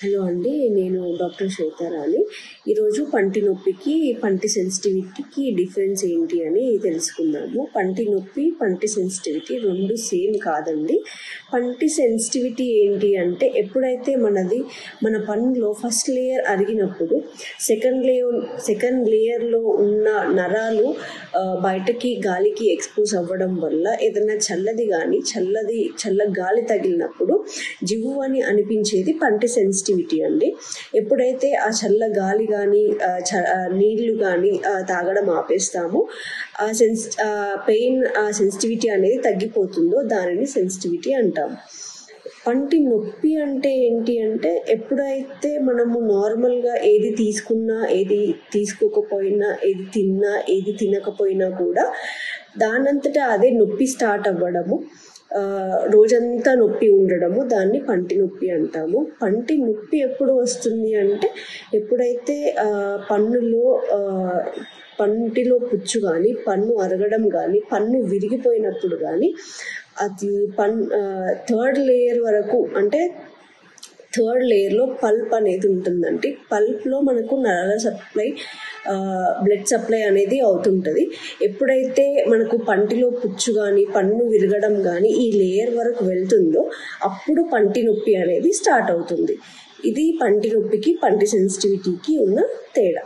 Hello అండి, నేను doctor శ్వేతారాణి. ఈరోజు పంటి నొప్పికి పంటి సెన్సిటివిటీకి డిఫరెన్స్ ఏంటి అని తెలుసుకుందాము. పంటి నొప్పి, పంటి సెన్సిటివిటీ రెండు సేమ్ కాదండి. పంటి సెన్సిటివిటీ ఏంటి అంటే, ఎప్పుడైతే మన పన్నులో ఫస్ట్ లేయర్ అరిగినప్పుడు సెకండ్ లేయర్లో ఉన్న నరాలు బయటకి గాలికి ఎక్స్పోజ్ అవ్వడం వల్ల ఏదైనా చల్ల గాలి తగిలినప్పుడు జివ్వు అని అనిపించేది పంటి సెన్సిటివిటీ అండి. ఎప్పుడైతే ఆ చల్ల గాలి కానీ నీళ్లు కానీ తాగడం ఆపేస్తామో పెయిన్ సెన్సిటివిటీ అనేది తగ్గిపోతుందో దానిని సెన్సిటివిటీ అంటాము. పంటి నొప్పి అంటే ఏంటి అంటే, ఎప్పుడైతే మనము నార్మల్గా ఏది తీసుకున్నా, ఏది తీసుకోకపోయినా, ఏది తిన్నా, ఏది తినకపోయినా కూడా దానంతటా అదే నొప్పి స్టార్ట్ అవ్వడము, రోజంతా నొప్పి ఉండడము, దాన్ని పంటి నొప్పి అంటాము. పంటి నొప్పి ఎప్పుడు వస్తుంది అంటే, ఎప్పుడైతే పంటిలో పుచ్చు కానీ, పన్ను అరగడం కానీ, పన్ను విరిగిపోయినప్పుడు కానీ, అది థర్డ్ లేయర్ వరకు, అంటే థర్డ్ లేయర్లో పల్ప్ అనేది ఉంటుందండి. పల్ప్లో మనకు నరాల సప్లై, బ్లడ్ సప్లై అనేది అవుతుంటుంది. ఎప్పుడైతే మనకు పంటిలో పుచ్చు కానీ, పన్ను విరగడం కానీ ఈ లేయర్ వరకు వెళ్తుందో అప్పుడు పంటి నొప్పి అనేది స్టార్ట్ అవుతుంది. ఇది పంటి నొప్పికి, పంటి సెన్సిటివిటీకి ఉన్న తేడా.